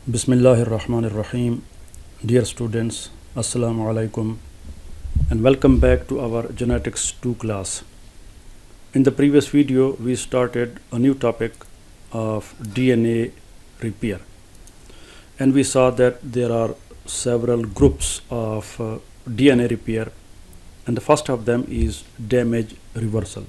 Bismillahirrahmanirrahim. Dear students, Assalamu alaikum and welcome back to our Genetics 2 class. In the previous video, we started a new topic of DNA repair, and we saw that there are several groups of DNA repair, and the first of them is damage reversal.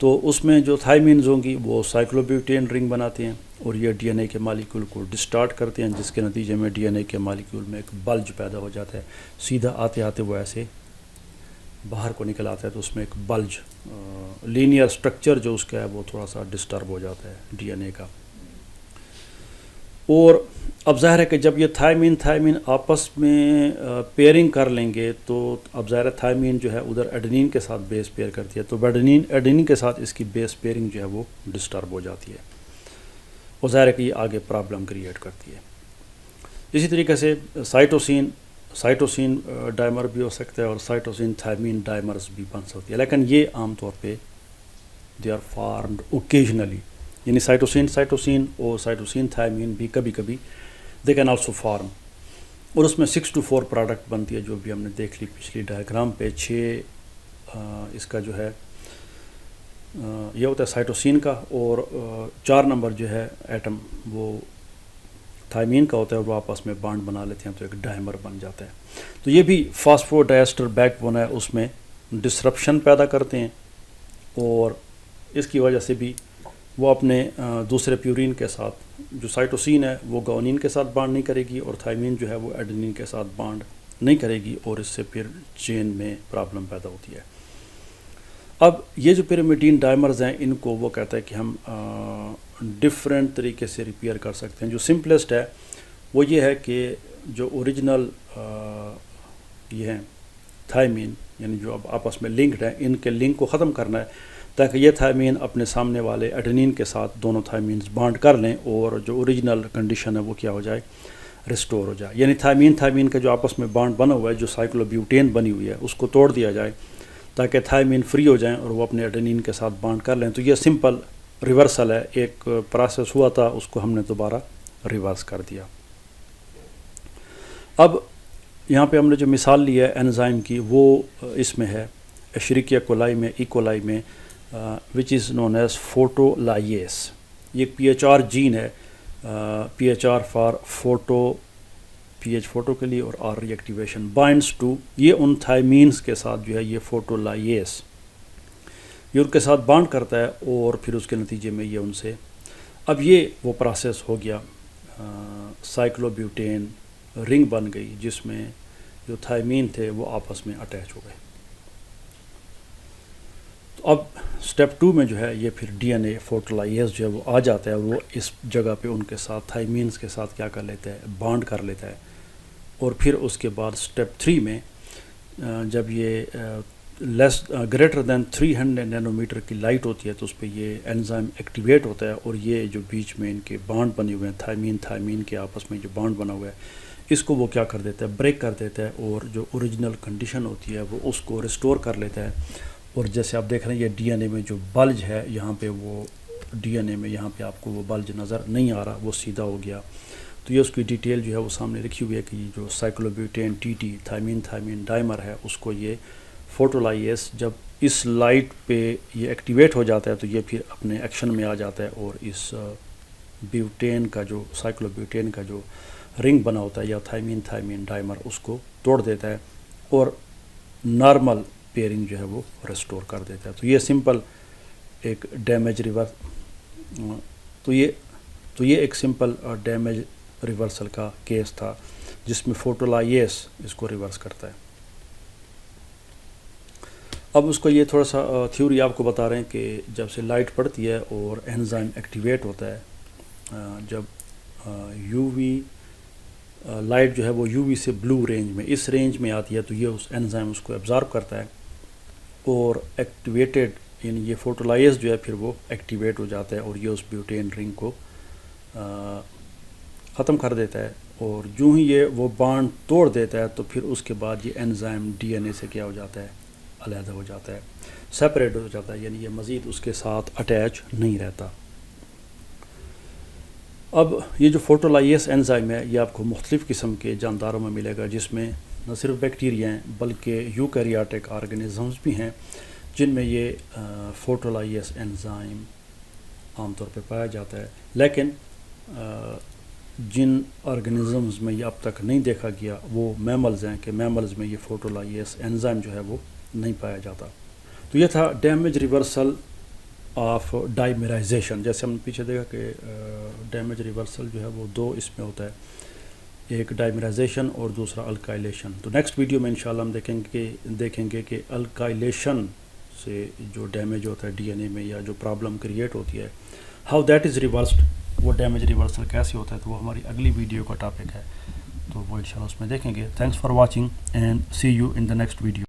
تو اس میں جو تھائمینز ہوں گی وہ سائیکلوبیوٹین رنگ بناتے ہیں اور یہ ڈی این اے کے مالیکول کو ڈسٹارٹ کرتے ہیں، جس کے نتیجے میں ڈی این اے کے مالیکول میں ایک بلج پیدا ہو جاتا ہے. سیدھا آتے آتے وہ ایسے باہر کو نکل آتا ہے، تو اس میں ایک بلج لینئر سٹرکچر جو اس کا ہے وہ تھوڑا سا ڈسٹرب ہو جاتا ہے ڈی این اے کا. اور اب ظاہر ہے کہ جب یہ تھائمین آپس میں پیئرنگ کر لیں گے تو اب ظاہر ہے تھائمین جو ہے ادھر ایڈنین کے ساتھ بیس پیئر کرتی ہے، تو ایڈنین کے ساتھ اس کی بیس پیئرنگ جو ہے وہ ڈسٹرب ہو جاتی ہے، اور ظاہر ہے کہ یہ آگے پرابلم کریٹ کرتی ہے. اسی طریقے سے سائٹوسین ڈائمر بھی ہو سکتا ہے اور سائٹوسین تھائمین ڈائمرز بھی بن سکتی ہے، لیکن یہ عام طور پہ دے آر فارمڈ اوکیجنلی، یعنی سائٹوسین اور سائٹوسین تھائمین بھی کبھی کبھی دے کین آلسو فارم، اور اس میں 6 to 4 پروڈکٹ بنتی ہے جو بھی ہم نے دیکھ لی پچھلی ڈائیگرام پہ. 6 اس کا جو ہے یہ ہوتا ہے سائٹوسین کا، اور 4 نمبر جو ہے ایٹم وہ تھائمین کا ہوتا ہے، اور وہ آپس میں بانڈ بنا لیتے ہیں تو ایک ڈائمر بن جاتا ہے. تو یہ بھی فاسفو ڈائسٹر بیک بون ہے، اس میں ڈسرپشن پیدا کرتے ہیں، اور اس کی وجہ سے بھی وہ اپنے دوسرے پیورین کے ساتھ جو سائٹوسین ہے وہ گوانین کے ساتھ بانڈ نہیں کرے گی، اور تھائمین جو ہے وہ ایڈنین کے ساتھ بانڈ نہیں کرے گی، اور اس سے پھر چین میں پرابلم پیدا ہوتی ہے. اب یہ جو پیرامیڈین ڈائمرز ہیں ان کو وہ کہتا ہے کہ ہم ڈفرینٹ طریقے سے ریپیئر کر سکتے ہیں. جو سمپلسٹ ہے وہ یہ ہے کہ جو اوریجنل یہ ہیں تھائمین، یعنی جو اب آپس میں لنکڈ ہیں، ان کے لنک کو ختم کرنا ہے تاکہ یہ تھائمین اپنے سامنے والے ایڈنین کے ساتھ دونوں تھائمینز بانڈ کر لیں، اور جو اوریجنل کنڈیشن ہے وہ کیا ہو جائے، ریسٹور ہو جائے. یعنی تھائمین کا جو آپس میں بانڈ بنا ہوا ہے، جو سائیکلوبیوٹین بنی ہوئی ہے، اس کو توڑ دیا جائے تاکہ تھائمین فری ہو جائیں اور وہ اپنے ایڈنین کے ساتھ بانڈ کر لیں. تو یہ سمپل ریورسل ہے، ایک پروسیس ہوا تھا اس کو ہم نے دوبارہ ریورس کر دیا. اب یہاں پہ ہم نے جو مثال لی ہے انزائم کی وہ اس میں ہے ایشریکیا کولائی میں، ایکولائی میں، وچ از نون ایز فوٹولائیز. یہ PHR جین ہے، PHR for photo, PH photo کے لیے اور R ری ایکٹیویشن، بائنڈس ٹو، یہ ان تھائمینز کے ساتھ جو ہے یہ فوٹولائیز یہ ان کے ساتھ بانڈ کرتا ہے، اور پھر اس کے نتیجے میں یہ ان سے اب یہ وہ پروسیس ہو گیا، سائیکلوبیوٹین رنگ بن گئی جس میں جو تھائمین تھے وہ آپس میں اٹیچ ہو گئے. تو اب سٹیپ 2 میں جو ہے یہ پھر ڈی این اے فوٹولائیز جو ہے وہ آ جاتا ہے، وہ اس جگہ پہ ان کے ساتھ تھائمینز کے ساتھ کیا کر لیتا ہے، بانڈ کر لیتا ہے. اور پھر اس کے بعد سٹیپ 3 میں جب یہ گریٹر دین 300 نینو میٹر کی لائٹ ہوتی ہے تو اس پہ یہ انزائم ایکٹیویٹ ہوتا ہے، اور یہ جو بیچ میں ان کے بانڈ بنے ہوئے ہیں تھائمین کے آپس میں جو بانڈ بنا ہوا ہے اس کو وہ کیا کر دیتا ہے، بریک کر دیتا ہے، اور جو اوریجنل کنڈیشن ہوتی ہے وہ اس کو ریسٹور کر لیتا ہے. اور جیسے آپ دیکھ رہے ہیں یہ ڈی این اے میں جو بلج ہے، یہاں پہ وہ ڈی این اے میں یہاں پہ آپ کو وہ بلج نظر نہیں آ رہا، وہ سیدھا ہو گیا. تو یہ اس کی ڈیٹیل جو ہے وہ سامنے لکھی ہوئی ہے کہ جو سائیکلوبیوٹین TT تھائمین ڈائمر ہے، اس کو یہ فوٹولائیز جب اس لائٹ پہ یہ ایکٹیویٹ ہو جاتا ہے تو یہ پھر اپنے ایکشن میں آ جاتا ہے، اور اس بیوٹین کا جو سائیکلوبیوٹین کا جو رنگ بنا ہوتا ہے یا تھائمین ڈائمر اس کو توڑ دیتا ہے، اور نارمل پیئرنگ جو ہے وہ ریسٹور کر دیتا ہے. تو یہ سمپل ایک ڈیمیج تو یہ ایک سمپل ڈیمیج ریورسل کا کیس تھا جس میں فوٹولائیز اس کو ریورس کرتا ہے. اب اس کو یہ تھوڑا سا تھیوری آپ کو بتا رہے ہیں کہ جب سے لائٹ پڑتی ہے اور انزائم ایکٹیویٹ ہوتا ہے، جب یو وی لائٹ جو ہے وہ یو وی سے بلو رینج میں اس رینج میں آتی ہے تو یہ اس انزائم اس کو ایبزارب کرتا ہے، اور ایکٹیویٹڈ یعنی یہ فوٹولائیز جو ہے پھر وہ ایکٹیویٹ ہو جاتا ہے، اور یہ اس بیوٹین رنگ کو ختم کر دیتا ہے. اور جو ہی یہ وہ بانڈ توڑ دیتا ہے تو پھر اس کے بعد یہ انزائم ڈی این اے سے کیا ہو جاتا ہے، علیحدہ ہو جاتا ہے، سیپریٹ ہو جاتا ہے، یعنی یہ مزید اس کے ساتھ اٹیچ نہیں رہتا. اب یہ جو فوٹولائیز انزائم ہے یہ آپ کو مختلف قسم کے جانداروں میں ملے گا، جس میں نہ صرف بیکٹیریا ہیں بلکہ یوکیریاٹک آرگنزمز بھی ہیں جن میں یہ فوٹولائیز انزائم عام طور پہ پایا جاتا ہے. لیکن جن آرگنزمز میں یہ اب تک نہیں دیکھا گیا وہ میملز ہیں کہ میملز میں یہ فوٹولائیز انزائم جو ہے وہ نہیں پایا جاتا. تو یہ تھا ڈیمیج ریورسل آف ڈائمیرائزیشن. جیسے ہم نے پیچھے دیکھا کہ ڈیمیج ریورسل جو ہے وہ دو اس میں ہوتا ہے, ایک ڈائمیرائزیشن اور دوسرا الکائلیشن. تو نیکسٹ ویڈیو میں انشاءاللہ ہم دیکھیں گے کہ الکائلیشن سے جو ڈیمیج ہوتا ہے ڈی این اے میں یا جو پرابلم کریٹ ہوتی ہے, ہاؤ دیٹ از ریورسڈ, وہ ڈیمیج ریورسل کیسے ہوتا ہے. تو وہ ہماری اگلی ویڈیو کا ٹاپک ہے, تو وہ انشاءاللہ اس میں دیکھیں گے. Thanks for watching and see you in the next video.